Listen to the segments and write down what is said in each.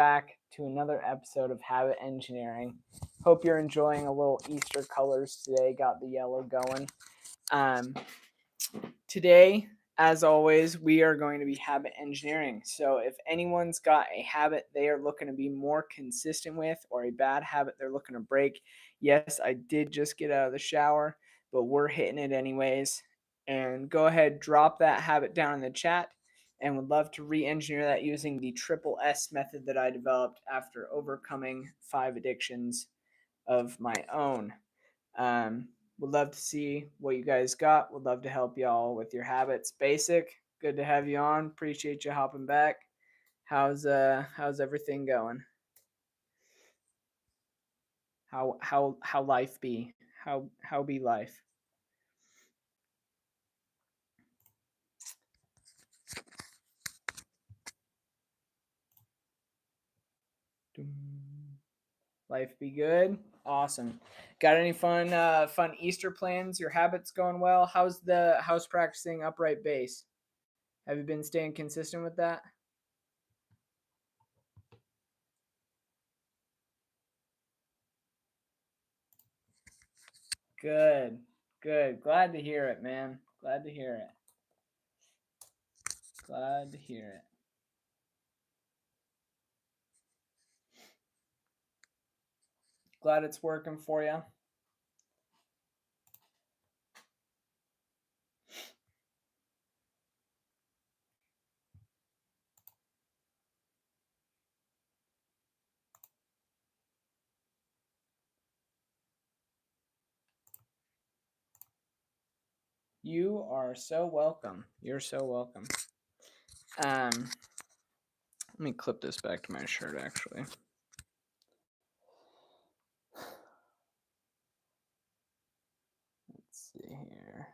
back to another episode of Habit Engineering. Hope you're enjoying a little Easter colors today. Got the yellow going. Today, as always, we are going to be habit engineering. So if anyone's got a habit they are looking to be more consistent with, or a bad habit they're looking to break, yes, I did just get out of the shower, but we're hitting it anyways. And go ahead, drop that habit down in the chat, and would love to re-engineer that using the triple S method that I developed after overcoming 5 addictions of my own. Would love to see what you guys got. Would love to help y'all with your habits. Basic, good to have you on. Appreciate you hopping back. How's everything going? How life be? How be life? Life be good. Awesome. Got any fun Easter plans? Your habits going well? How's the house practicing upright bass? Have you been staying consistent with that? Good. Good. Glad to hear it, man. Glad to hear it. Glad to hear it. Glad it's working for you. You are so welcome. You're so welcome. Let me clip this back to my shirt, actually. Let's see here.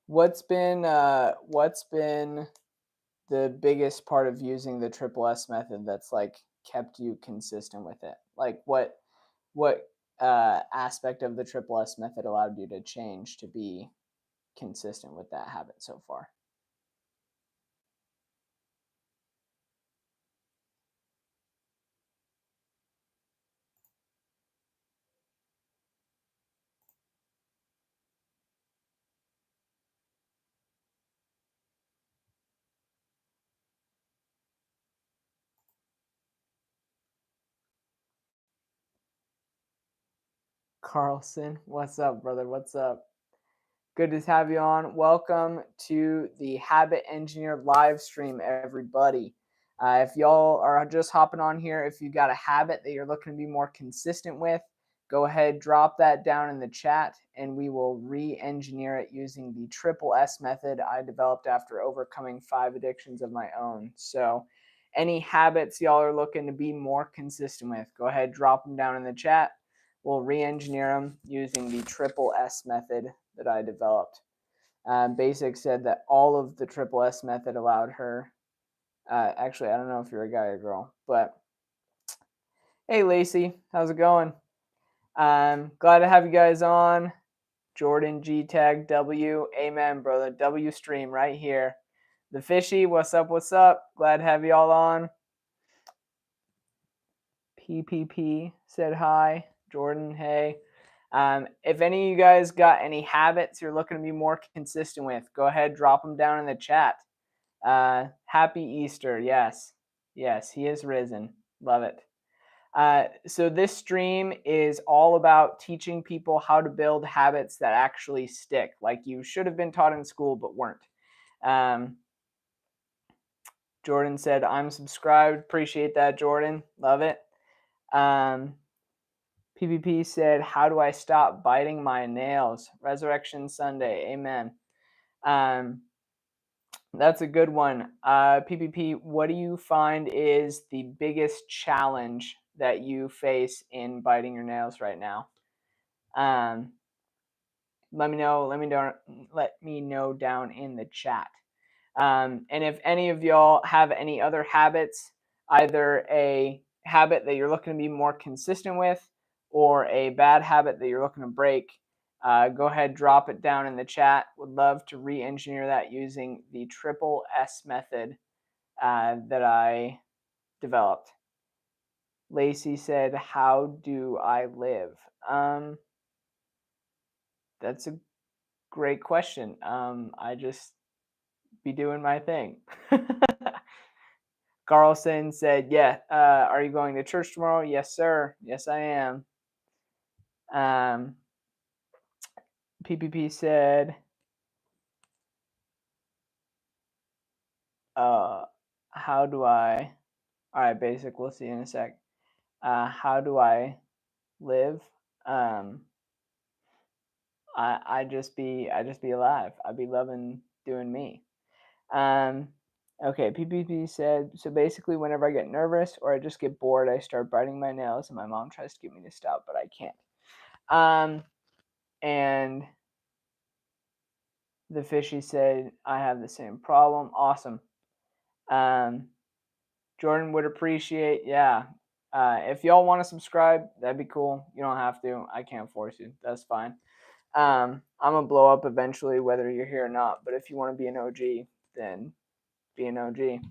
What's been the biggest part of using the triple S method that's like kept you consistent with it? Like what aspect of the triple S method allowed you to change to be consistent with that habit so far? Carlson, what's up, brother? What's up? Good to have you on. Welcome to the Habit Engineer live stream, everybody. If y'all are just hopping on here, if you got a habit that you're looking to be more consistent with, go ahead, drop that down in the chat, and we will re-engineer it using the triple S method I developed after overcoming 5 addictions of my own. So any habits y'all are looking to be more consistent with, go ahead, drop them down in the chat. We'll re-engineer them using the triple S method that I developed. Basic said that all of the triple S method allowed her. Actually, I don't know if you're a guy or girl, but hey, Lacey, how's it going? Glad to have you guys on. Jordan G Tag W, amen, brother. W stream right here. The Fishy, what's up? What's up? Glad to have you all on. PPP said hi. Jordan, hey. If any of you guys got any habits you're looking to be more consistent with, go ahead, drop them down in the chat. Happy Easter. Yes. Yes, he is risen. Love it. So this stream is all about teaching people how to build habits that actually stick, like you should have been taught in school but weren't. Jordan said, I'm subscribed. Appreciate that, Jordan. Love it. PPP said, how do I stop biting my nails? Resurrection Sunday. Amen. That's a good one. PPP, what do you find is the biggest challenge that you face in biting your nails right now? Let me know. Let me know down in the chat. And if any of y'all have any other habits, either a habit that you're looking to be more consistent with or a bad habit that you're looking to break, go ahead, drop it down in the chat. Would love to re-engineer that using the triple S method that I developed. Lacey said, how do I live? That's a great question. I just be doing my thing. Carlson said, yeah, are you going to church tomorrow? Yes, sir. Yes, I am. PPP said, how do I, all right, basic, we'll see in a sec. How do I live? I just be alive. I be loving doing me. Okay, PPP said, so basically whenever I get nervous or I just get bored, I start biting my nails and my mom tries to get me to stop, but I can't. And the fishy said, I have the same problem. Awesome. Jordan would appreciate, yeah. If y'all want to subscribe, that'd be cool. You don't have to. I can't force you. That's fine. I'm going to blow up eventually, whether you're here or not. But if you want to be an OG, then be an OG.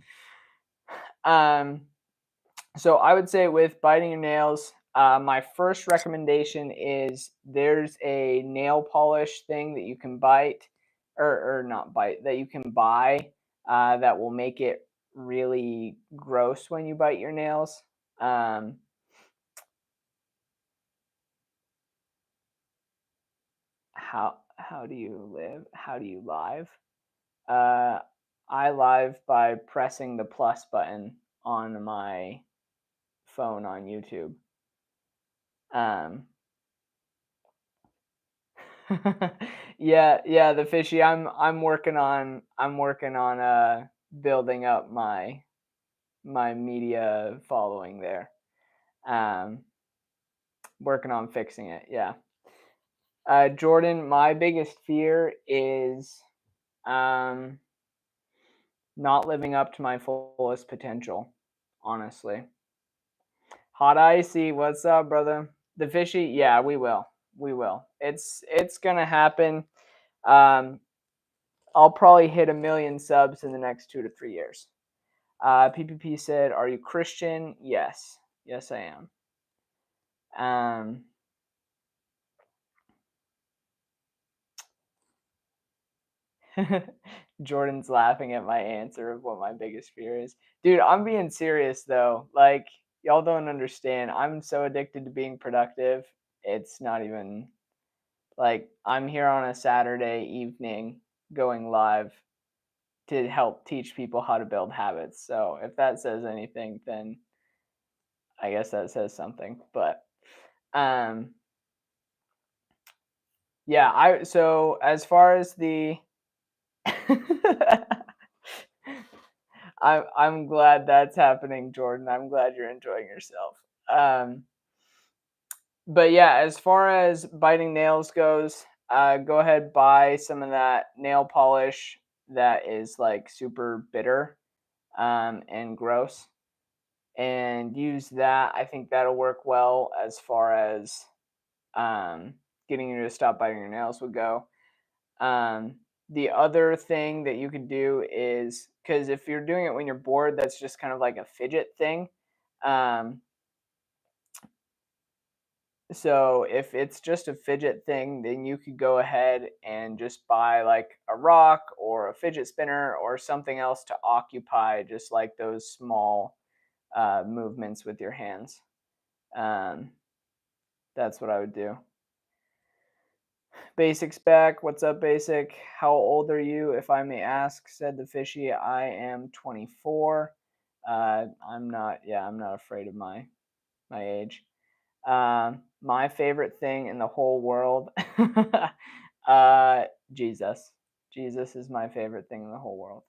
So I would say with biting your nails, my first recommendation is there's a nail polish thing that you can bite, or not bite, that you can buy that will make it really gross when you bite your nails. How do you live? How do you live? I live by pressing the plus button on my phone on YouTube. Yeah, the fishy. I'm working on building up my media following there. Working on fixing it. Yeah. Jordan, my biggest fear is not living up to my fullest potential, honestly. Hot Icy, what's up, brother? The fishy, yeah, we will. It's gonna happen. I'll probably hit 1 million subs in the next 2 to 3 years. PPP said, are you Christian? Yes. Yes, I am. Jordan's laughing at my answer of what my biggest fear is. Dude, I'm being serious though. Like, y'all don't understand. I'm so addicted to being productive. It's not even like I'm here on a Saturday evening going live to help teach people how to build habits. So if that says anything, then I guess that says something. But yeah, so as far as the I'm glad that's happening, Jordan. I'm glad you're enjoying yourself. But yeah, as far as biting nails goes, go ahead, buy some of that nail polish that is like super bitter and gross, and use that. I think that'll work well as far as getting you to stop biting your nails would go. The other thing that you could do is, because if you're doing it when you're bored, that's just kind of like a fidget thing. So if it's just a fidget thing, then you could go ahead and just buy like a rock or a fidget spinner or something else to occupy just like those small movements with your hands. That's what I would do. Basic's back. What's up, Basic? How old are you, if I may ask? Said the fishy. I am 24. I'm not afraid of my age. My favorite thing in the whole world, Jesus. Jesus is my favorite thing in the whole world.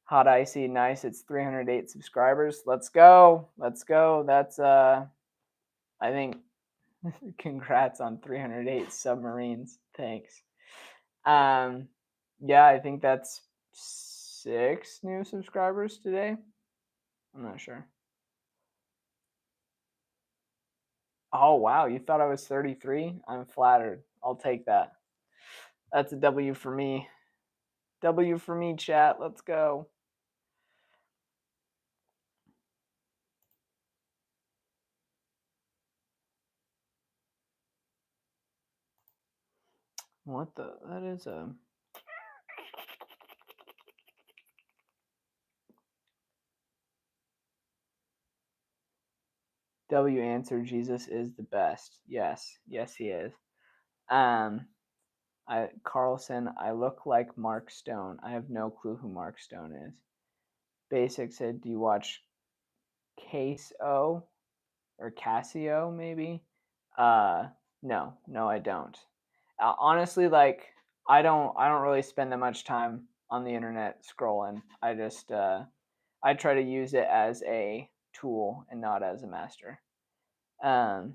Hot Icy, nice. It's 308 subscribers. Let's go. That's I think. Congrats on 308 submarines. Thanks. Yeah, I think that's 6 new subscribers today. I'm not sure. Oh, wow. You thought I was 33? I'm flattered. I'll take that. That's a W for me. W for me, chat. Let's go. What the? That is a. W answer, Jesus is the best. Yes. Yes, he is. Carlson, I look like Mark Stone. I have no clue who Mark Stone is. Basic said, do you watch Case O or Casio maybe? No, I don't. Honestly, like I don't really spend that much time on the internet scrolling. I just I try to use it as a tool and not as a master. Um,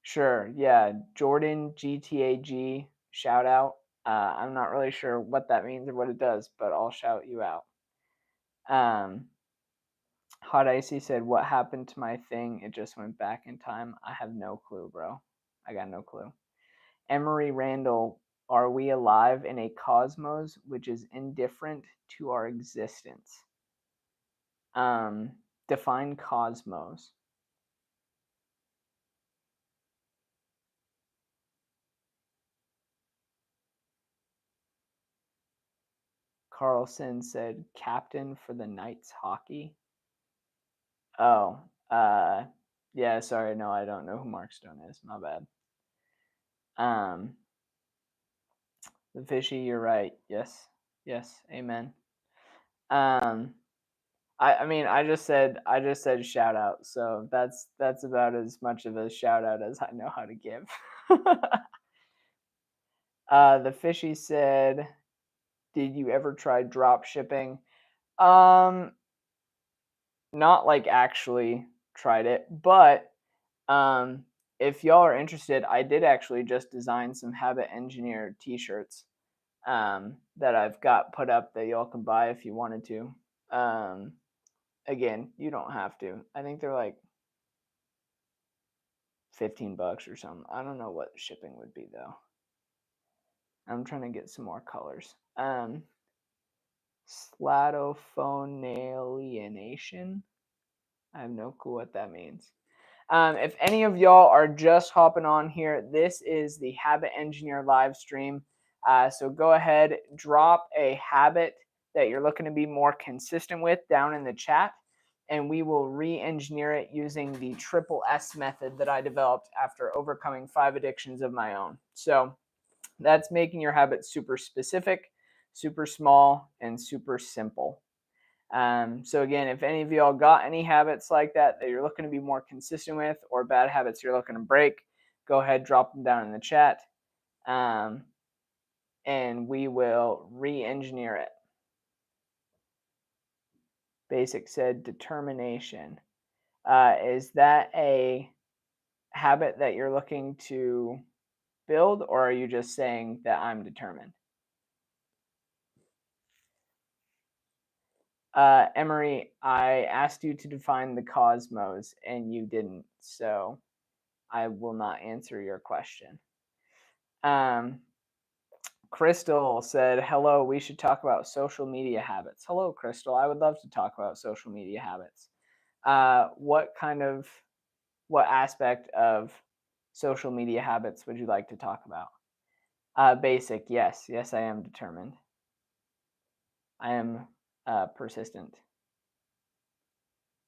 sure, yeah, Jordan GTAG shout out. I'm not really sure what that means or what it does, but I'll shout you out. Hot Icy said, "What happened to my thing? It just went back in time." I have no clue, bro. I got no clue. Emery Randall, are we alive in a cosmos which is indifferent to our existence? Define cosmos. Carlson said, captain for the Knights hockey. Oh, yeah, sorry, no, I don't know who Mark Stone is. My bad. The fishy, you're right. Yes, amen. I mean, I just said shout out, so that's about as much of a shout out as I know how to give. The fishy said, "Did you ever try drop shipping?" Not like actually tried it, but if y'all are interested, I did actually just design some Habit Engineer T-shirts that I've got put up that y'all can buy if you wanted to. Again, you don't have to. I think they're like $15 or something. I don't know what shipping would be though. I'm trying to get some more colors. Slatophonalienation. I have no clue what that means. If any of y'all are just hopping on here, this is the Habit Engineer live stream. So go ahead, drop a habit that you're looking to be more consistent with down in the chat, and we will re-engineer it using the triple S method that I developed after overcoming 5 addictions of my own. So that's making your habit super specific, super small, and super simple. So again, if any of y'all got any habits like that you're looking to be more consistent with, or bad habits you're looking to break, go ahead, drop them down in the chat, and we will re-engineer it. Basic said determination. Is that a habit that you're looking to build, or are you just saying that I'm determined? Emery, I asked you to define the cosmos and you didn't, so I will not answer your question. Crystal said, hello, we should talk about social media habits. Hello, Crystal. I would love to talk about social media habits. What aspect of social media habits would you like to talk about? Basic, yes. Yes, I am determined. I am persistent.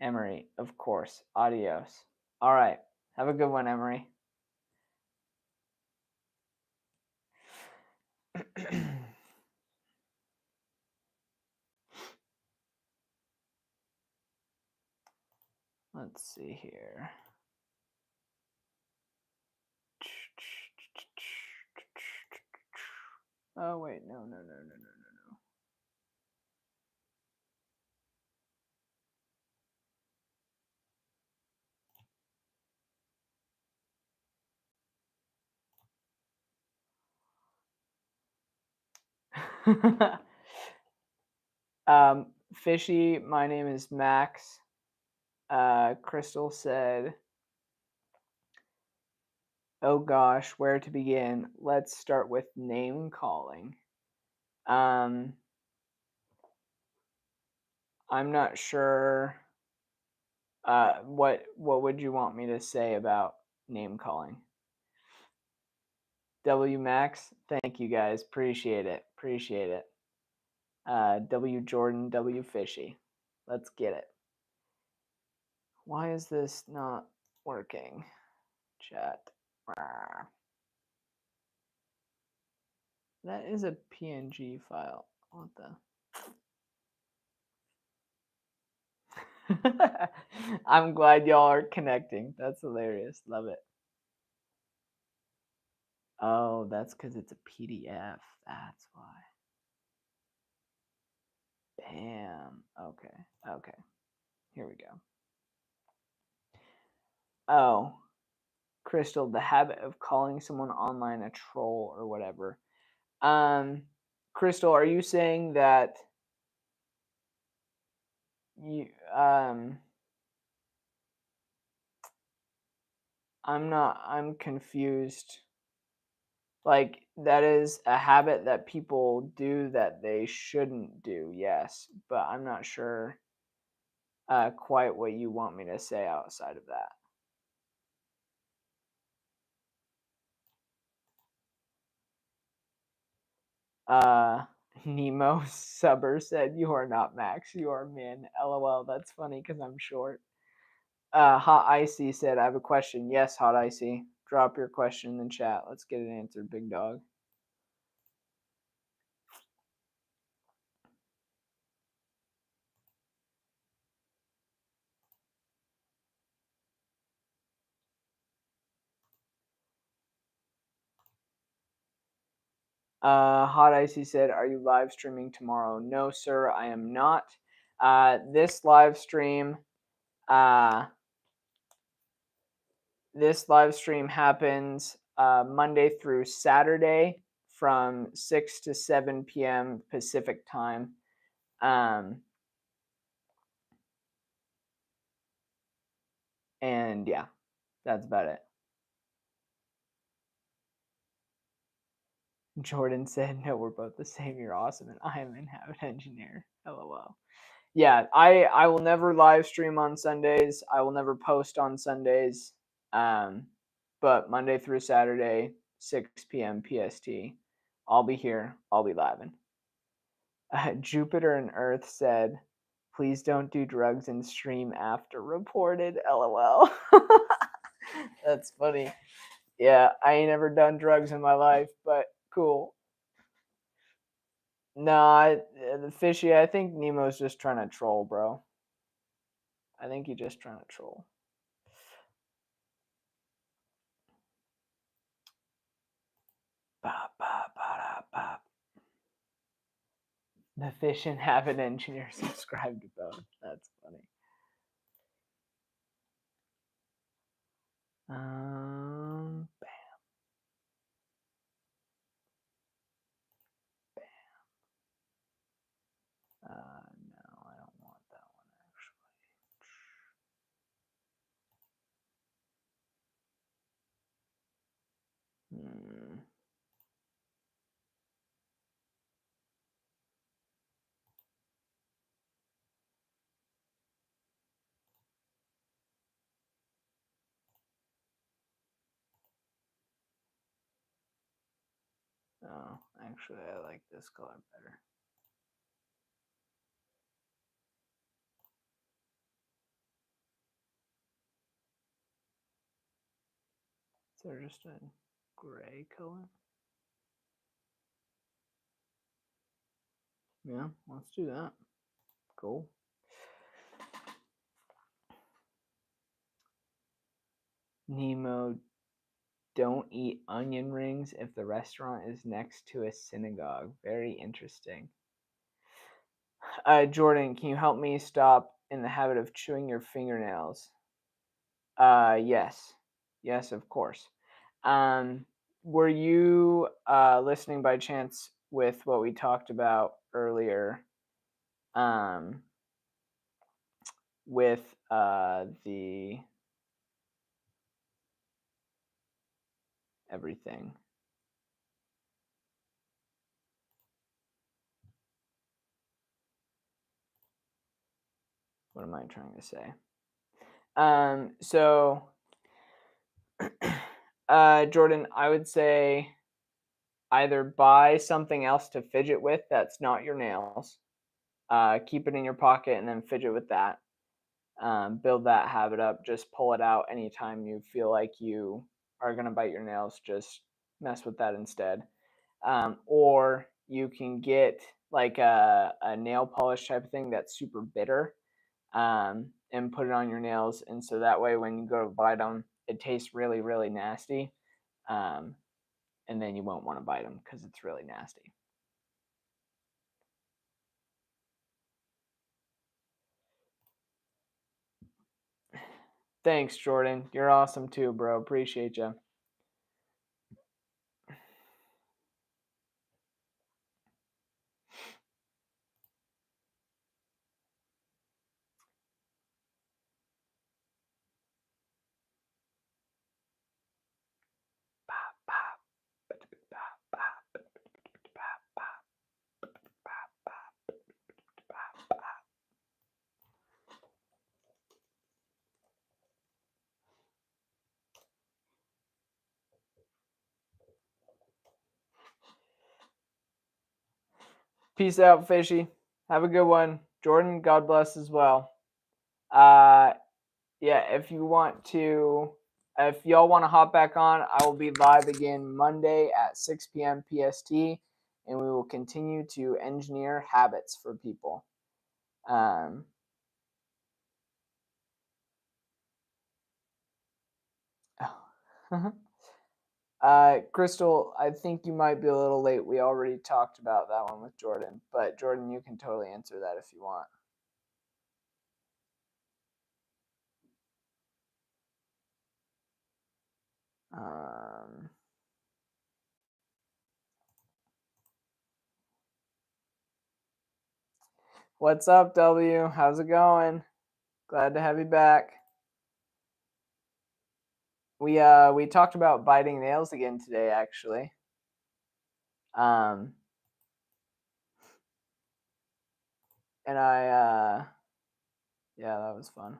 Emery, of course. Adios. All right. Have a good one, Emery. Let's see here. Oh, wait. No. Fishy, my name is Max. Crystal said, oh gosh, where to begin? Let's start with name calling. I'm not sure. What would you want me to say about name calling? W Max, thank you guys. Appreciate it. Appreciate it. W Jordan, W Fishy. Let's get it. Why is this not working? Chat. That is a PNG file. What the? I'm glad y'all are connecting. That's hilarious. Love it. Oh, that's because it's a PDF. That's why. Bam. Okay. Okay. Here we go. Oh, Crystal, the habit of calling someone online a troll or whatever. Crystal, are you saying that you I'm confused. Like, that is a habit that people do that they shouldn't do, yes, but I'm not sure quite what you want me to say outside of that. Nemo Subber said, you are not Max, you are Min. LOL, that's funny because I'm short. Hot Icy said, I have a question. Yes, Hot Icy. Drop your question in the chat. Let's get it answered, big dog. Hot Icy said, are you live streaming tomorrow? No, sir, I am not. This live stream happens Monday through Saturday from 6 to 7 p.m. Pacific time. And yeah, that's about it. Jordan said, no, we're both the same. You're awesome. And I am an Habit Engineer. LOL. Yeah, I will never live stream on Sundays. I will never post on Sundays. But Monday through Saturday, 6 p.m. PST, I'll be here. I'll be living. Jupiter and Earth said, please don't do drugs and stream after reported. LOL. That's funny. Yeah, I ain't ever done drugs in my life, but cool. No, the Fishy, I think Nemo's just trying to troll, bro. I think he's just trying to troll. Bop, bop, bop, bop. The Fish and Habit Engineer subscribe to both. That's funny. Bam. No, I don't want that one actually. Oh, actually, I like this color better. Is there just a gray color? Yeah, let's do that. Cool. Nemo, don't eat onion rings if the restaurant is next to a synagogue. Very interesting. Jordan, can you help me stop in the habit of chewing your fingernails? Yes. Yes, of course. Were you listening by chance with what we talked about earlier with the everything. What am I trying to say? So Jordan, I would say either buy something else to fidget with that's not your nails. Keep it in your pocket and then fidget with that. Build that habit up. Just pull it out anytime you feel like you are going to bite your nails. Just mess with that instead. Or you can get like a nail polish type of thing that's super bitter, and put it on your nails. And so that way, when you go to bite them, it tastes really, really nasty. And then you won't want to bite them because it's really nasty. Thanks, Jordan. You're awesome too, bro. Appreciate you. Peace out, Fishy. Have a good one. Jordan, God bless as well. Yeah, if y'all want to hop back on, I will be live again Monday at 6 p.m. PST, and we will continue to engineer habits for people. Crystal, I think you might be a little late. We already talked about that one with Jordan, but Jordan, you can totally answer that if you want. What's up, W? How's it going? Glad to have you back. We talked about biting nails again today, actually. And yeah, that was fun.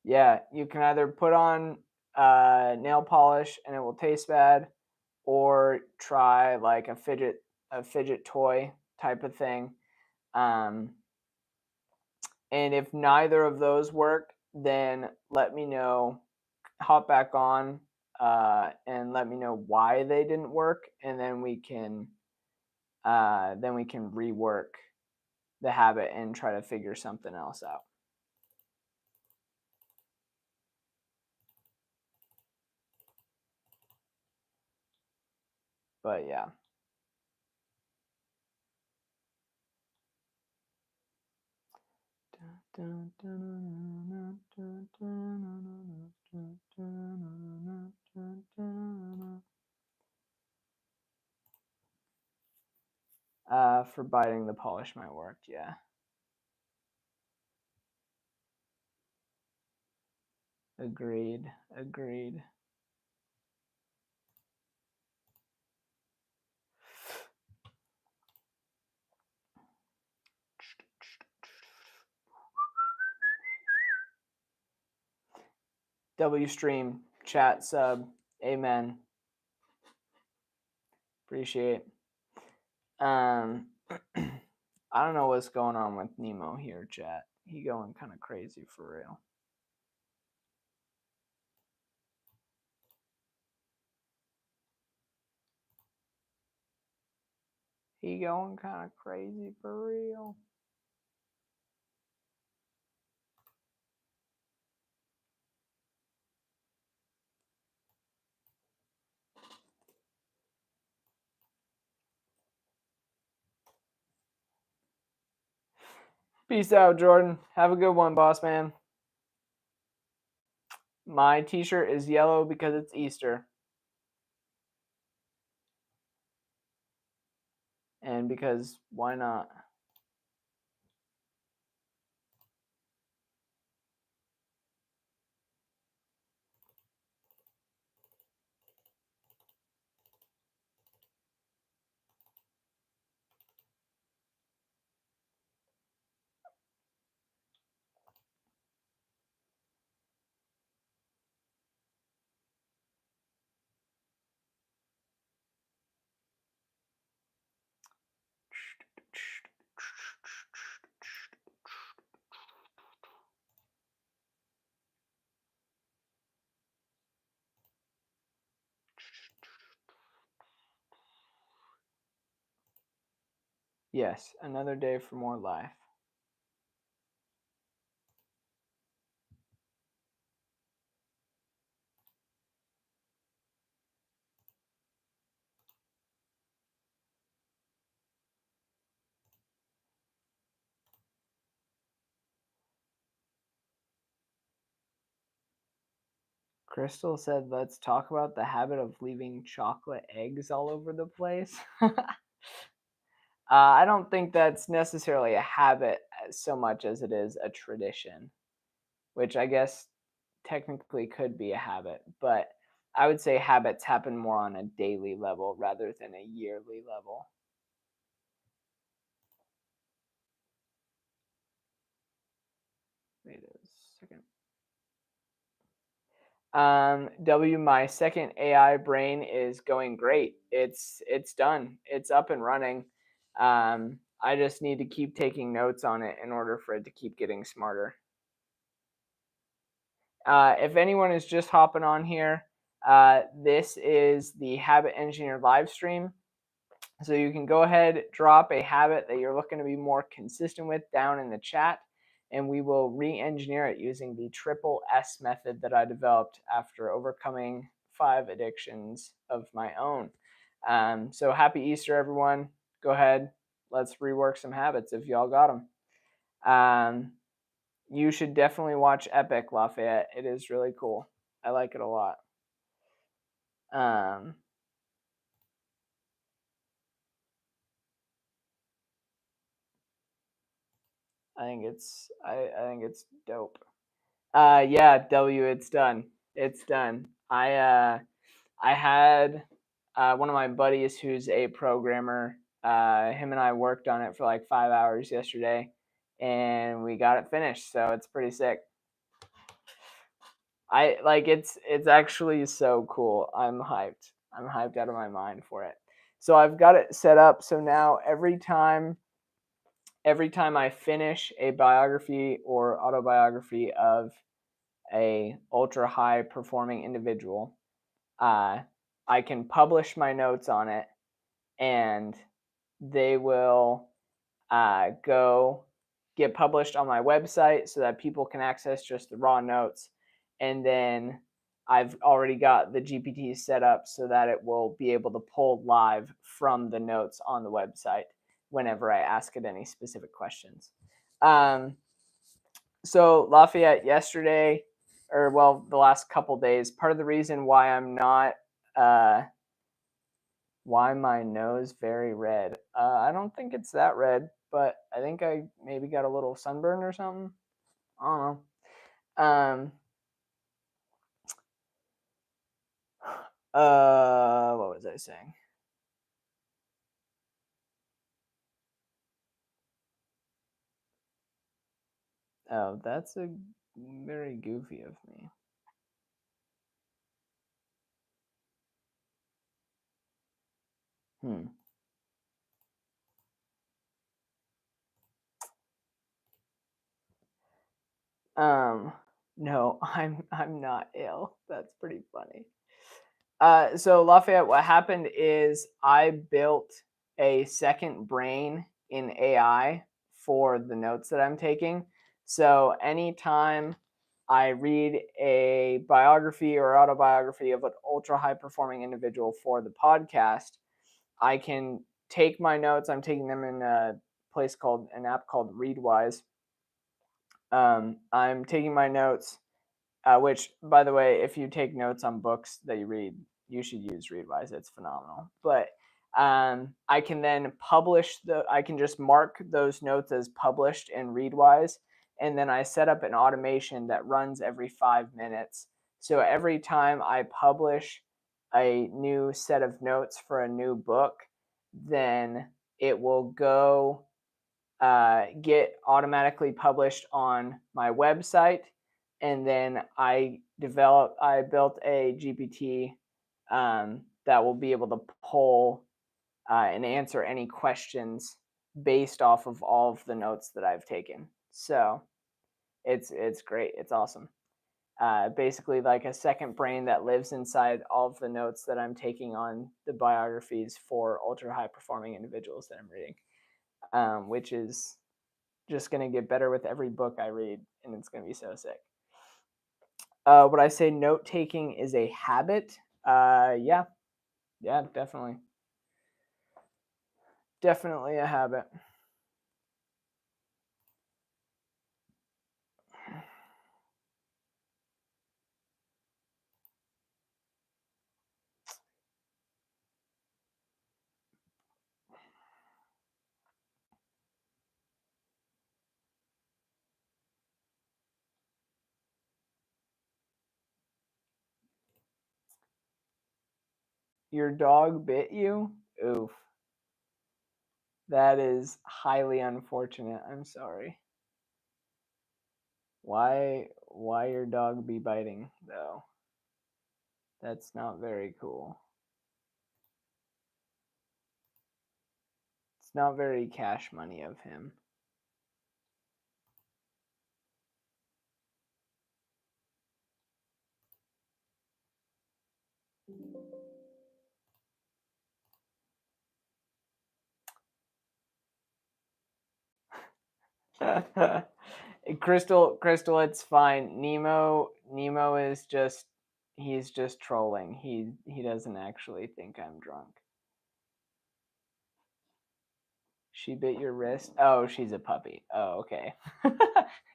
Yeah, you can either put on nail polish and it will taste bad, or try like a fidget toy type of thing. And if neither of those work, then let me know. Hop back on and let me know why they didn't work, and then we can rework the habit and try to figure something else out. But yeah. For biting the polish might work, yeah. Agreed. W stream, chat, sub, amen. Appreciate. I don't know what's going on with Nemo here, chat. He going kind of crazy for real. He going kind of crazy for real. Peace out, Jordan. Have a good one, boss man. My t-shirt is yellow because it's Easter. And because why not? Yes, another day for more life. Crystal said, let's talk about the habit of leaving chocolate eggs all over the place. I don't think that's necessarily a habit so much as it is a tradition, which I guess technically could be a habit, but I would say habits happen more on a daily level rather than a yearly level. Wait a second. W, my second AI brain is going great. It's done. It's up and running. I just need to keep taking notes on it in order for it to keep getting smarter. If anyone is just hopping on here, this is the Habit Engineer live stream. So you can go ahead, drop a habit that you're looking to be more consistent with down in the chat, and we will re-engineer it using the triple S method that I developed after overcoming 5 addictions of my own. So happy Easter, everyone. Go ahead, let's rework some habits if y'all got them. You should definitely watch Epic, Lafayette. It is really cool. I like it a lot. I think it's dope. Yeah, W, it's done. It's done. I had one of my buddies who's a programmer. Him and I worked on it for like 5 hours yesterday, and we got it finished. So it's pretty sick. I like it's actually so cool. I'm hyped. I'm hyped out of my mind for it. So I've got it set up so now every time I finish a biography or autobiography of a ultra high performing individual, I can publish my notes on it, and they will go get published on my website so that people can access just the raw notes. And then I've already got the GPT set up so that it will be able to pull live from the notes on the website whenever I ask it any specific questions. So Lafayette, yesterday, or well, the last couple days, part of the reason why I'm not why my nose very red. I don't think it's that red, but I think I maybe got a little sunburn or something. I don't know. What was I saying? Oh, that's a very goofy of me. Hmm. No, I'm not ill. That's pretty funny. So Lafayette, what happened is I built a second brain in AI for the notes that I'm taking. So anytime I read a biography or autobiography of an ultra high performing individual for the podcast, I can take my notes. I'm taking them in a place called an app called Readwise. I'm taking my notes which, by the way, if you take notes on books that you read, you should use Readwise. It's phenomenal. But I can then I can just mark those notes as published in Readwise, and then I set up an automation that runs every 5 minutes. So every time I publish a new set of notes for a new book, then it will go get automatically published on my website, and then I built a GPT that will be able to pull and answer any questions based off of all of the notes that I've taken. So it's great. It's awesome. Basically, like a second brain that lives inside all of the notes that I'm taking on the biographies for ultra high performing individuals that I'm reading, which is just going to get better with every book I read, and it's going to be so sick. Would I say note taking is a habit? Yeah, definitely. Definitely a habit. Your dog bit you? Oof. That is highly unfortunate. I'm sorry. Why your dog be biting though? That's not very cool. It's not very cash money of him. Crystal, it's fine. Nemo is just he's just trolling. He doesn't actually think I'm drunk. She bit your wrist? Oh, she's a puppy. Oh, okay.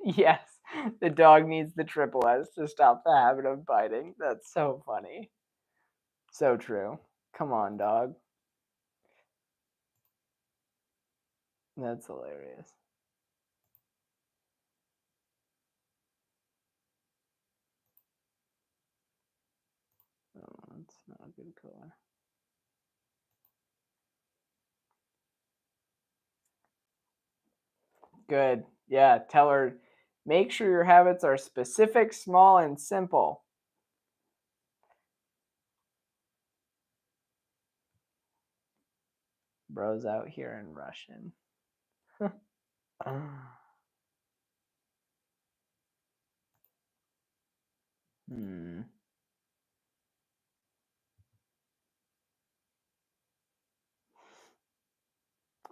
Yes, the dog needs the triple S to stop the habit of biting. That's so funny. So true. Come on, dog. That's hilarious. Oh, that's not a good color. Good. Yeah, tell her, make sure your habits are specific, small, and simple. Bro's out here in Russian. Hmm.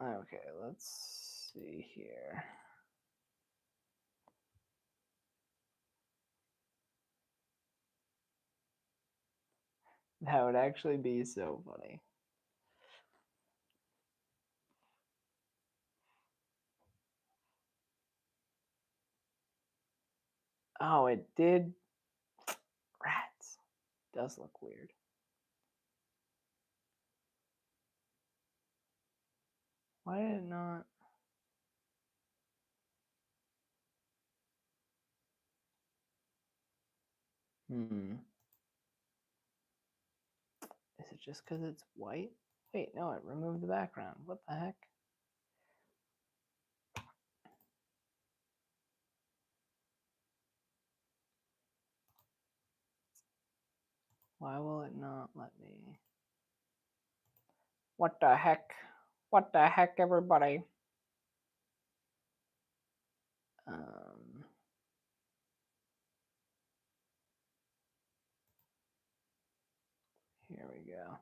Okay, let's see here. That would actually be so funny. Oh, it did. Rats. Does look weird. Why did it not? Hmm. Is it just because it's white? Wait, no, it removed the background. What the heck? Why will it not let me? What the heck? What the heck, everybody? Here we go.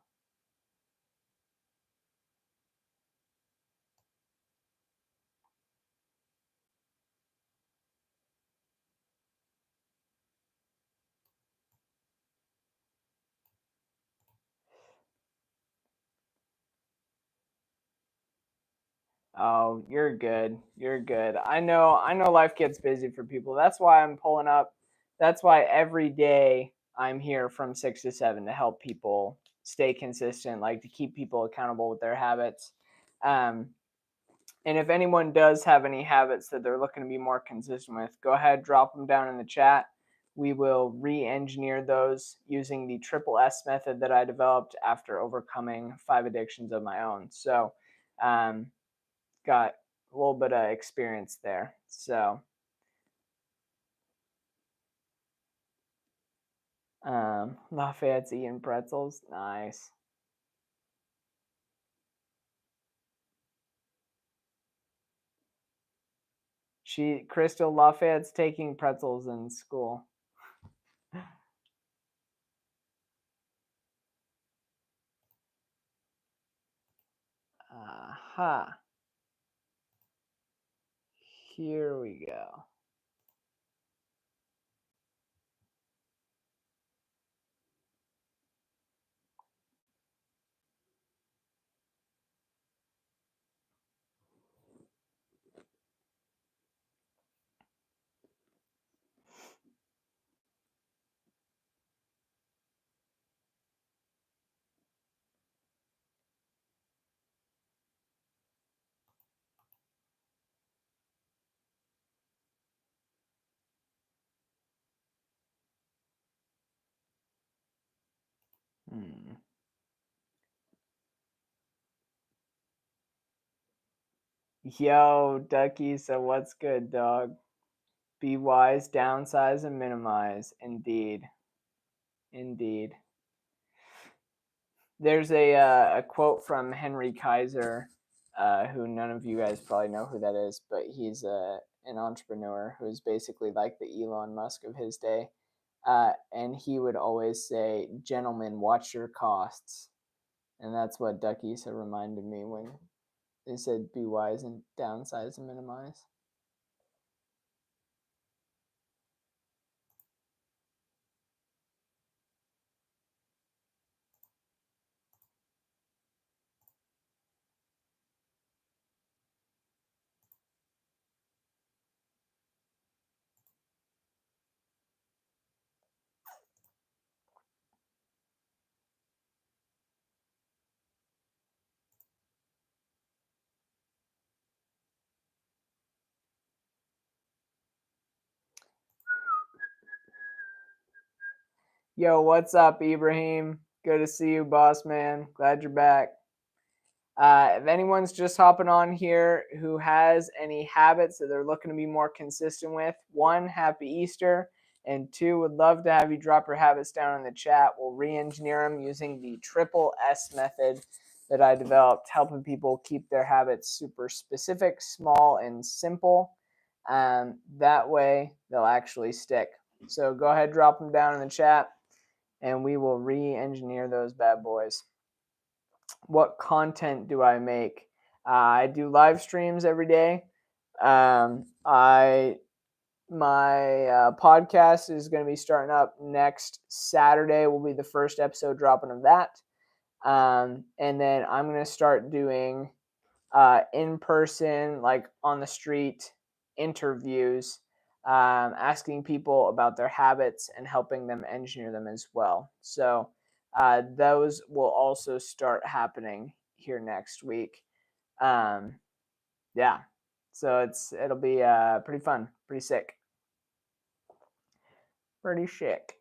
Oh, you're good. You're good. I know life gets busy for people. That's why I'm pulling up that's why every day I'm here from 6 to 7 to help people stay consistent, like to keep people accountable with their habits. And if anyone does have any habits that they're looking to be more consistent with, go ahead, drop them down in the chat. We will re-engineer those using the triple S method that I developed after overcoming 5 addictions of my own. So got a little bit of experience there. So Lafayette's eating pretzels. Nice. Crystal Lafayette's taking pretzels in school. Aha. Here we go. Yo, Ducky, so what's good, dog? Be wise, downsize, and minimize. Indeed. Indeed. There's a quote from Henry Kaiser, who none of you guys probably know who that is, but he's an entrepreneur who's basically like the Elon Musk of his day. And he would always say, "Gentlemen, watch your costs." And that's what Ducky said reminded me when they said, "Be wise and downsize and minimize." Yo, what's up, Ibrahim? Good to see you, boss man. Glad you're back. If anyone's just hopping on here who has any habits that they're looking to be more consistent with, 1, happy Easter, and 2, would love to have you drop your habits down in the chat. We'll re-engineer them using the triple S method that I developed, helping people keep their habits super specific, small, and simple. That way, they'll actually stick. So go ahead, drop them down in the chat, and we will re-engineer those bad boys. What content do I make? I do live streams every day. My podcast is going to be starting up next Saturday. Will be the first episode dropping of that. And then I'm going to start doing in person, like on the street interviews, asking people about their habits and helping them engineer them as well. So those will also start happening here next week. Yeah, so it'll be pretty fun, pretty sick, pretty sick.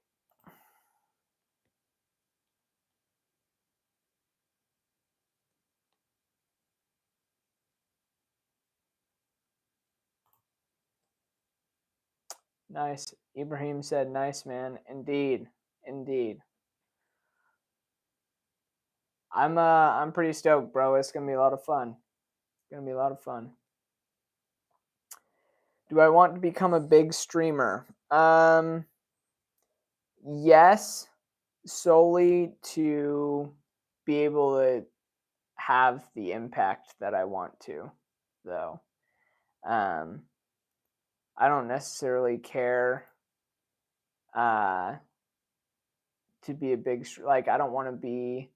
Nice. Ibrahim said, "Nice, man. Indeed, indeed." I'm pretty stoked, bro. It's gonna be a lot of fun. It's gonna be a lot of fun. Do I want to become a big streamer? Yes, solely to be able to have the impact that I want to, though. I don't necessarily care to be a big, like, I don't want to be,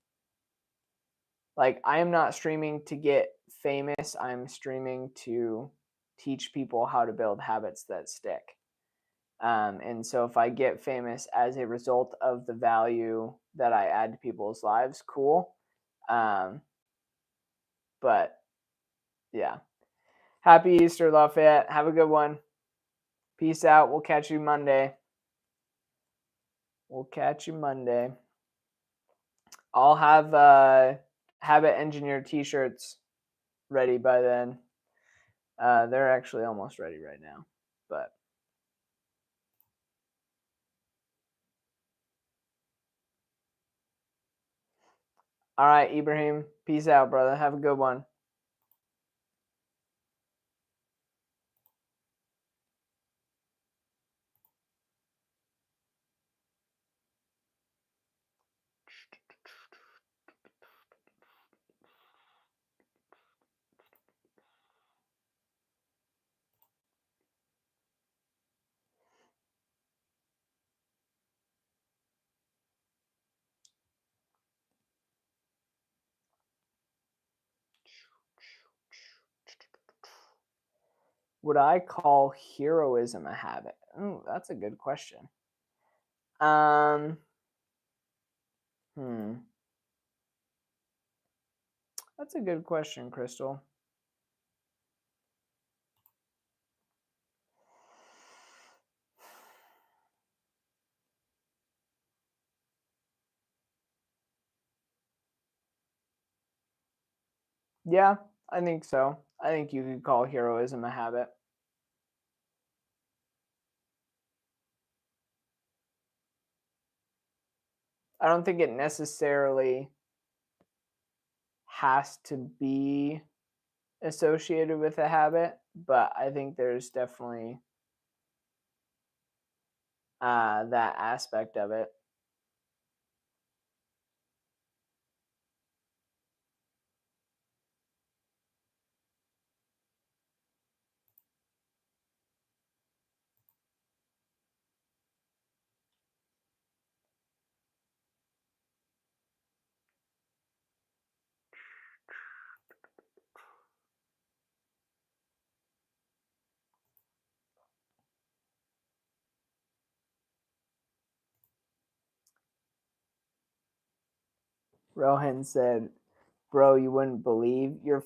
like, I am not streaming to get famous. I'm streaming to teach people how to build habits that stick. And so if I get famous as a result of the value that I add to people's lives, cool. But yeah. Happy Easter, Lafayette. Have a good one. Peace out. We'll catch you Monday. I'll have Habit Engineer t-shirts ready by then. They're actually almost ready right now. But all right, Ibrahim. Peace out, brother. Have a good one. Would I call heroism a habit? Ooh, that's a good question. That's a good question, Crystal. Yeah, I think so. I think you could call heroism a habit. I don't think it necessarily has to be associated with a habit, but I think there's definitely that aspect of it. Rohan said, "Bro, you wouldn't believe you're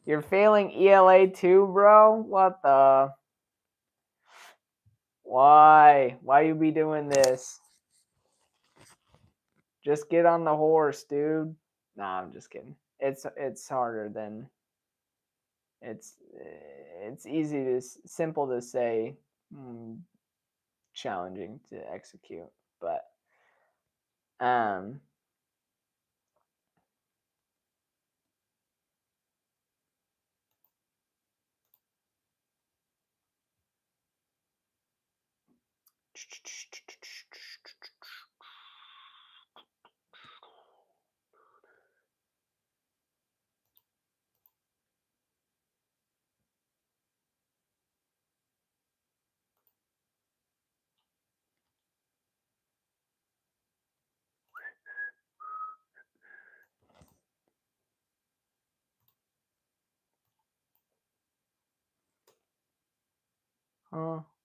you're failing ELA too, bro. What the? Why? Why you be doing this? Just get on the horse, dude." Nah, I'm just kidding. It's harder than it's easy to simple to say, challenging to execute, but um.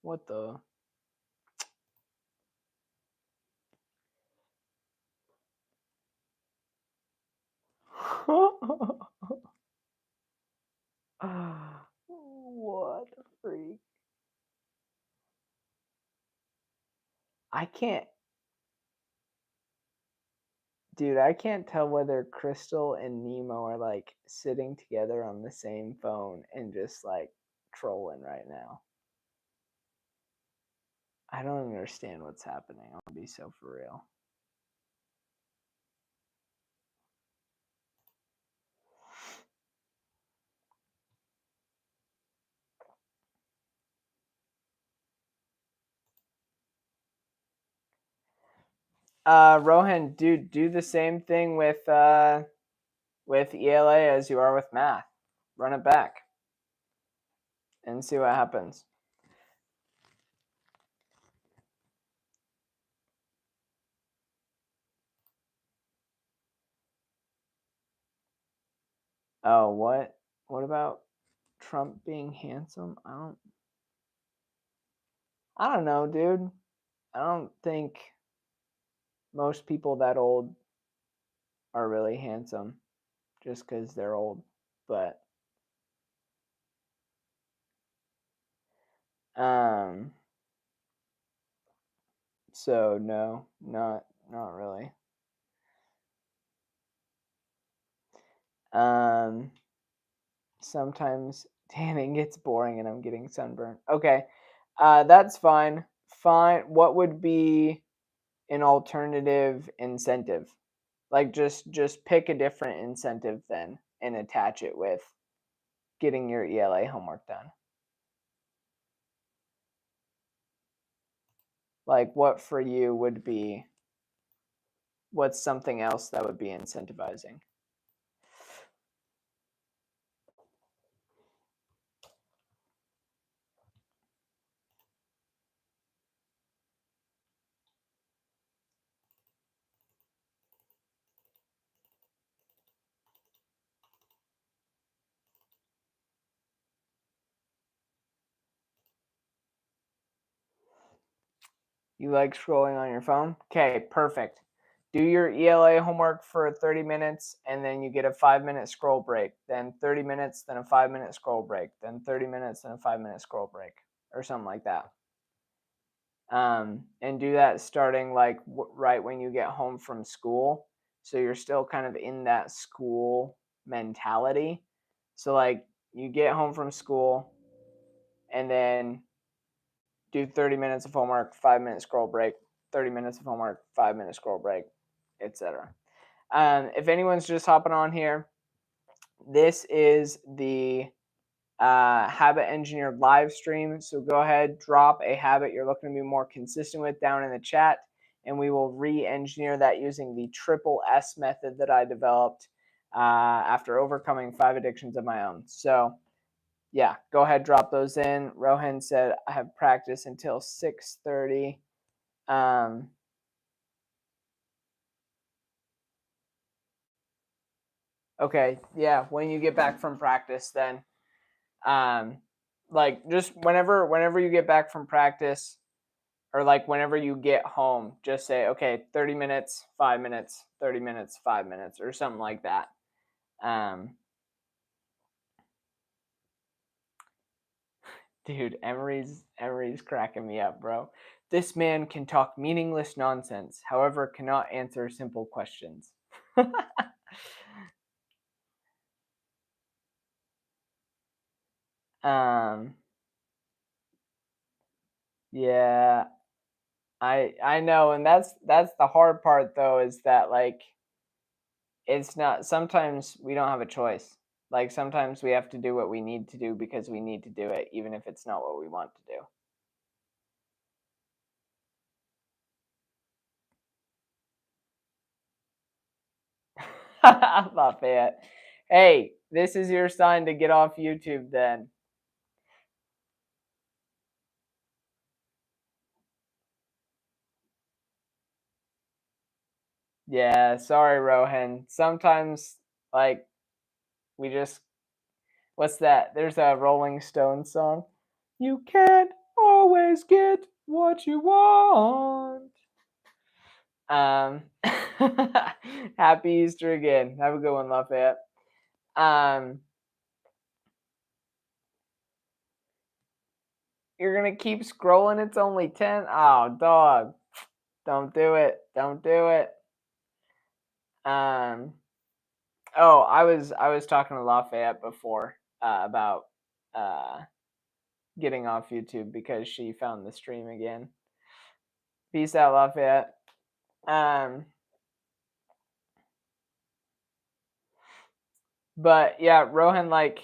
What the? What a freak. I can't, dude, I can't tell whether Crystal and Nemo are like sitting together on the same phone and just like trolling right now. I don't understand what's happening. I'll be so for real. Rohan, do the same thing with ELA as you are with math. Run it back and see what happens. Oh, what? What about Trump being handsome? I don't. I don't know, dude. I don't think most people that old are really handsome just because they're old. But um, so no, not really. Um, sometimes tanning gets boring and I'm getting sunburned. Okay, that's fine. Fine. What would be an alternative incentive? Like just pick a different incentive then and attach it with getting your ELA homework done. Like what for you would be what's something else that would be incentivizing? You like scrolling on your phone? Okay, perfect. Do your ELA homework for 30 minutes and then you get a 5-minute scroll break, then 30 minutes, then a 5-minute scroll break, then 30 minutes, then a 5-minute scroll break, or something like that. And do that starting like right when you get home from school. So you're still kind of in that school mentality. So, like, you get home from school and then do 30 minutes of homework, 5-minute scroll break, 30 minutes of homework, 5-minute scroll break, etc. If anyone's just hopping on here, this is the Habit Engineer live stream. So go ahead, drop a habit you're looking to be more consistent with down in the chat, and we will re-engineer that using the triple S method that I developed after overcoming 5 addictions of my own. So yeah, go ahead, drop those in. Rohan said I have practice until 6:30. Okay, yeah, when you get back from practice, then like just whenever you get back from practice, or like whenever you get home, just say, okay, 30 minutes, 5 minutes, 30 minutes, 5 minutes, or something like that. Dude, Emery's cracking me up, bro. This man can talk meaningless nonsense, however, cannot answer simple questions. um, yeah, I know, and that's the hard part though, is that like it's not, sometimes we don't have a choice. Like sometimes we have to do what we need to do because we need to do it, even if it's not what we want to do. Lafayette. Hey, this is your sign to get off YouTube then. Yeah, sorry, Rohan. Sometimes, like, we just, what's that? There's a Rolling Stones song. You can't always get what you want. Happy Easter again. Have a good one, Lafayette. Um, you're gonna keep scrolling. It's only 10. Oh, dog. Don't do it. Don't do it. Um, oh, I was talking to Lafayette before about uh getting off YouTube because she found the stream again. Peace out, Lafayette. Um, but yeah, Rohan, like,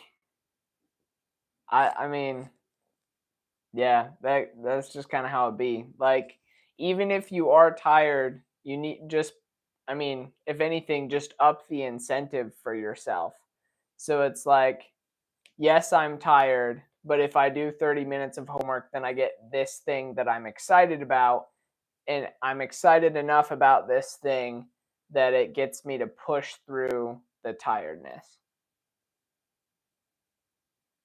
I mean, yeah, that's just kind of how it be. Like, even if you are tired, you need just, I mean, if anything, just up the incentive for yourself. So it's like, yes, I'm tired, but if I do 30 minutes of homework, then I get this thing that I'm excited about, and I'm excited enough about this thing that it gets me to push through the tiredness.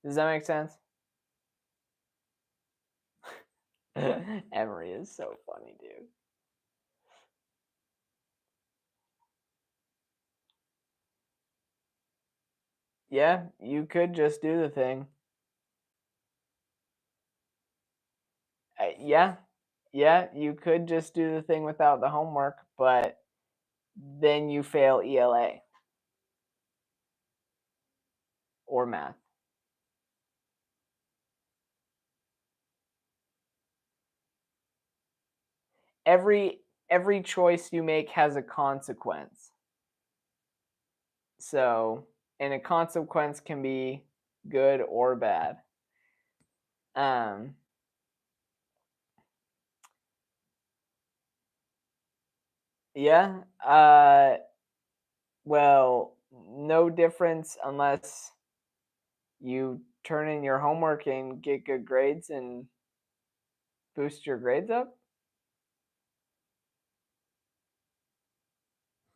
Does that make sense? Emery is so funny, dude. Yeah, you could just do the thing. Yeah, yeah, you could just do the thing without the homework, but then you fail ELA or math. Every choice you make has a consequence. So, and a consequence can be good or bad. Um, yeah. Well, no difference unless you turn in your homework and get good grades and boost your grades up.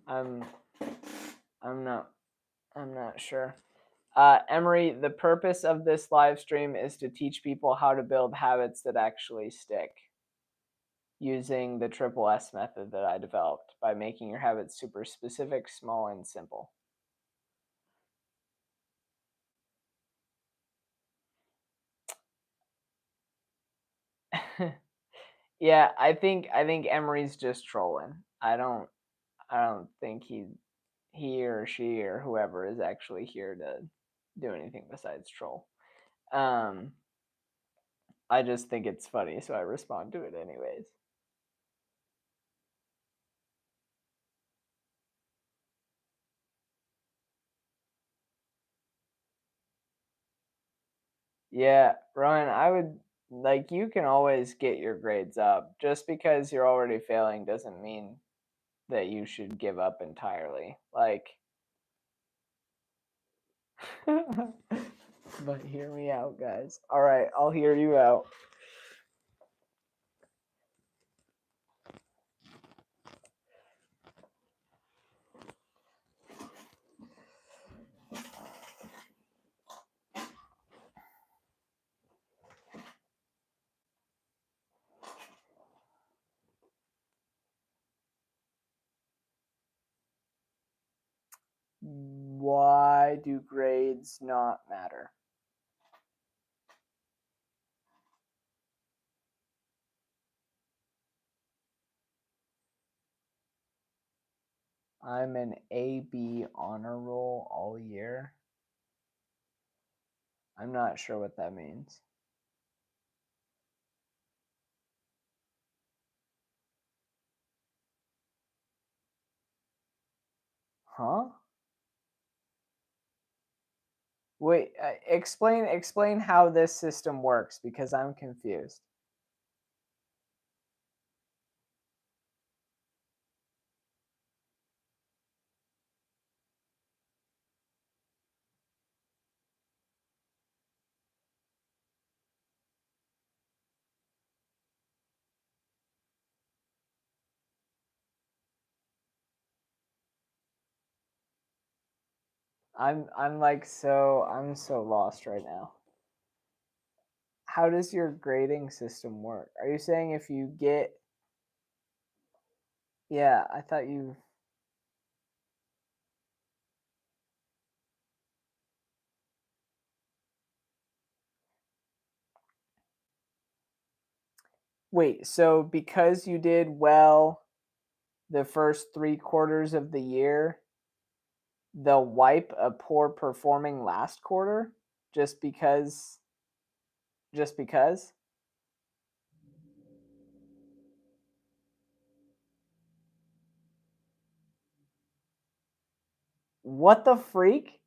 I'm I'm not I'm not sure. Emery, the purpose of this live stream is to teach people how to build habits that actually stick using the triple S method that I developed by making your habits super specific, small, and simple. Yeah, I think Emery's just trolling. I don't think he or she or whoever is actually here to do anything besides troll. Um, I just think it's funny, so I respond to it anyways. Yeah, Ryan, I would like you can always get your grades up. Just because you're already failing doesn't mean that you should give up entirely. Like but hear me out, guys. All right, I'll hear you out. Why do grades not matter? I'm an AB honor roll all year. I'm not sure what that means. Huh? Wait, explain how this system works because I'm confused. I'm so lost right now. How does your grading system work? Are you saying if you get Yeah, I thought you Wait, so because you did well the first 3 quarters of the year, they'll wipe a poor performing last quarter just because just because? What the freak?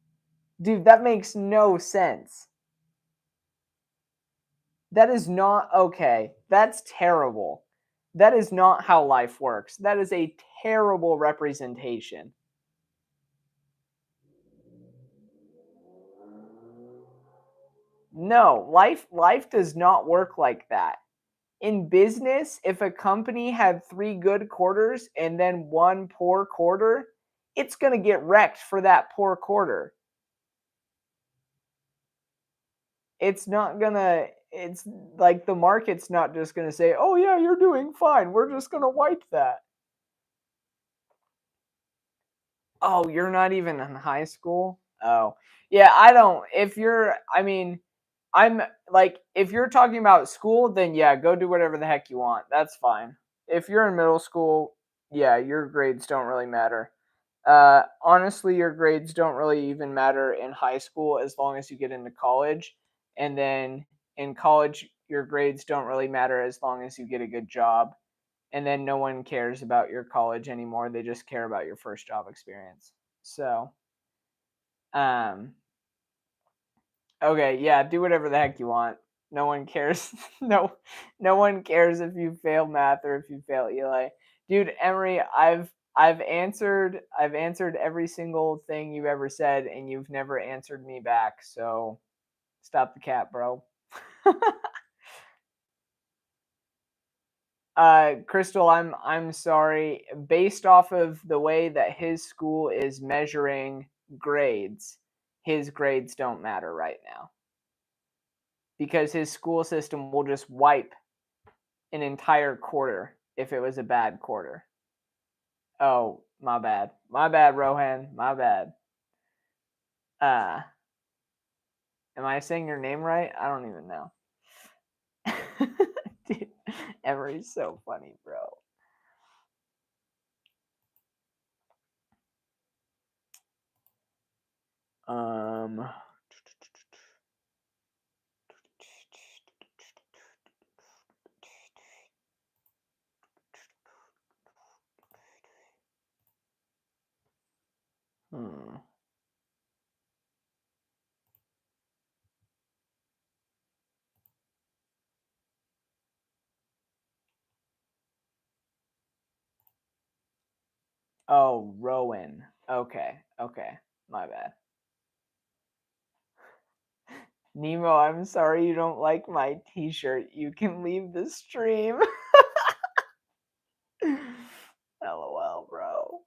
Dude, that makes no sense. That is not okay. That's terrible. That is not how life works. That is a terrible representation. No, life does not work like that. In business, if a company had 3 good quarters and then one poor quarter, it's going to get wrecked for that poor quarter. It's not going to it's like the market's not just going to say, "Oh yeah, you're doing fine. We're just going to wipe that." Oh, you're not even in high school? Oh. Yeah, I don't if you're I mean, I'm like if you're talking about school, then yeah, go do whatever the heck you want. That's fine. If you're in middle school, yeah, your grades don't really matter. Honestly, your grades don't really even matter in high school as long as you get into college. And then in college, your grades don't really matter as long as you get a good job. And then no one cares about your college anymore. They just care about your first job experience. So, um, okay, yeah, do whatever the heck you want. No one cares. No one cares if you fail math or if you fail Eli. Dude, Emery, I've answered every single thing you've ever said, and you've never answered me back. So stop the cat, bro. Crystal, I'm sorry. Based off of the way that his school is measuring grades, his grades don't matter right now because his school system will just wipe an entire quarter if it was a bad quarter. Oh, my bad. My bad, Rohan. My bad. Uh, am I saying your name right? I don't even know. Dude, Emery's so funny, bro. Um, hmm. Oh, Rowan. Okay, okay. My bad. Nemo, I'm sorry you don't like my t-shirt. You can leave the stream. LOL, bro.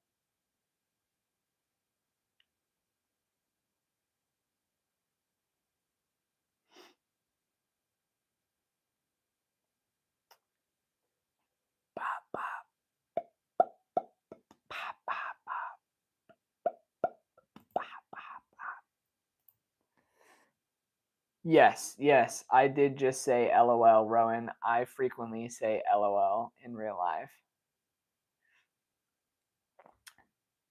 Yes, yes, I did just say LOL, Rowan. I frequently say LOL in real life.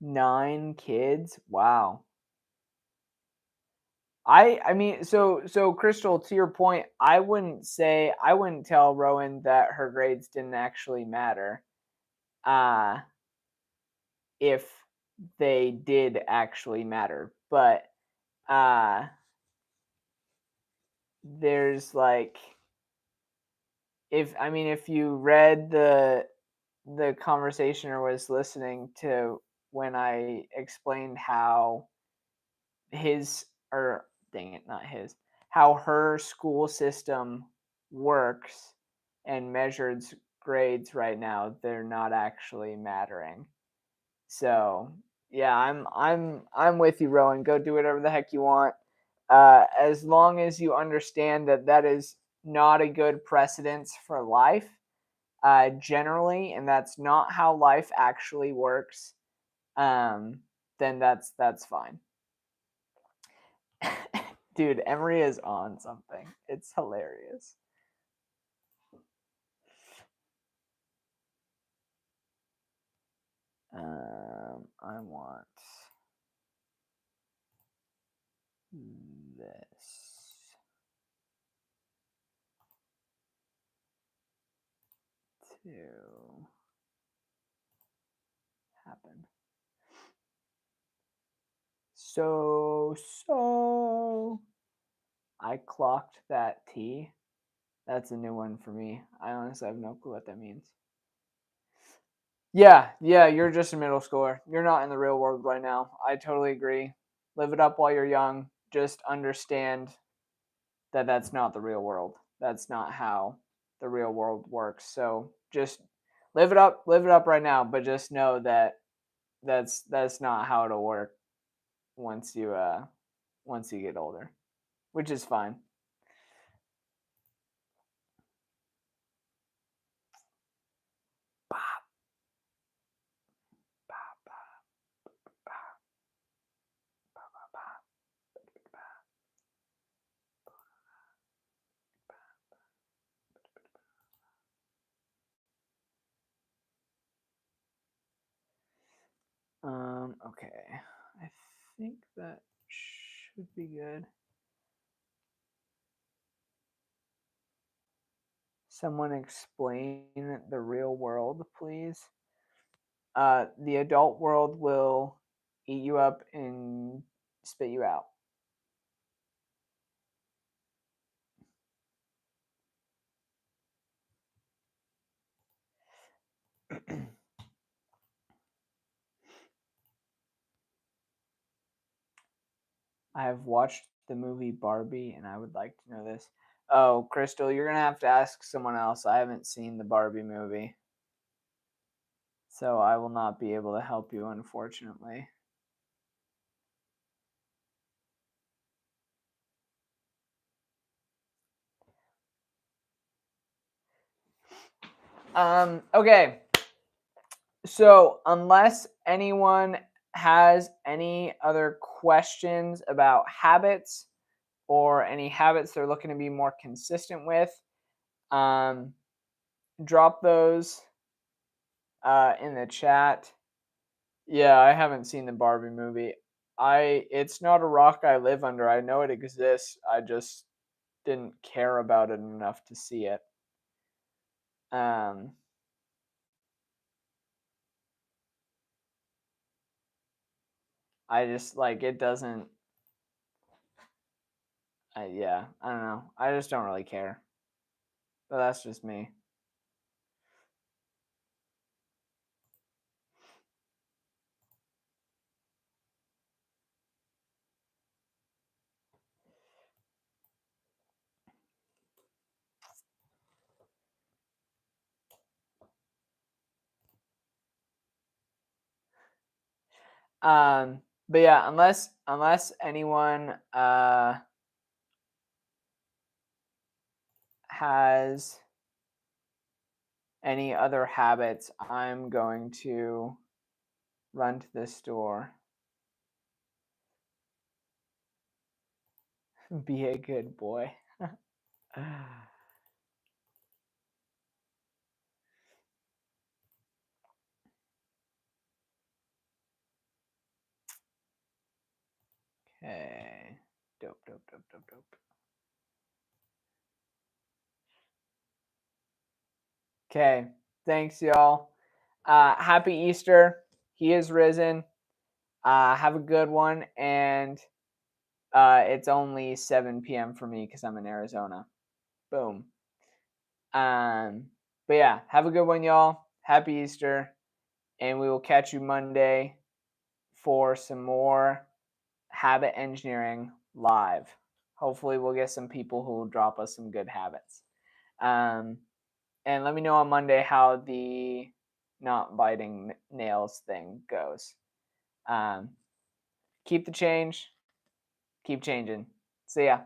9 kids? Wow. I mean, so Crystal, to your point, I wouldn't tell Rowan that her grades didn't actually matter. Uh if they did actually matter. But uh there's like if you read the conversation or was listening to when I explained how his or dang it, not his, how her school system works and measures grades right now, they're not actually mattering. So yeah, I'm with you, Rowan. Go do whatever the heck you want. As long as you understand that that is not a good precedence for life, generally, and that's not how life actually works. Um, then that's fine. Dude, Emery is on something. It's hilarious. I want this to happen. So I clocked that T. That's a new one for me. I honestly have no clue what that means. Yeah, you're just a middle schooler. You're not in the real world right now. I totally agree. Live it up while you're young. Just understand that that's not the real world. That's not how the real world works. So just live it up right now. But just know that that's not how it'll work once you get older, which is fine. Okay. I think that should be good. Someone explain the real world, please. The adult world will eat you up and spit you out. I have watched the movie Barbie and I would like to know this. Oh, Crystal, you're going to have to ask someone else. I haven't seen the Barbie movie. So I will not be able to help you, unfortunately. Okay. So, unless anyone has any other questions about habits or any habits they're looking to be more consistent with, um, drop those in the chat. Yeah, I haven't seen the Barbie movie. It's not a rock I live under. I know it exists. I just didn't care about it enough to see it. Um, I just like it doesn't. Yeah, I don't know. I just don't really care. But that's just me. But yeah, unless anyone has any other habits, I'm going to run to the store. Be a good boy. Okay. Dope, dope, dope, dope, dope. Okay. Thanks, y'all. Happy Easter. He is risen. Have a good one. And it's only 7 p.m. for me because I'm in Arizona. Boom. But yeah, have a good one, y'all. Happy Easter. And we will catch you Monday for some more habit engineering live. Hopefully, we'll get some people who will drop us some good habits. And let me know on Monday how the not biting nails thing goes. Keep the change. Keep changing. See ya.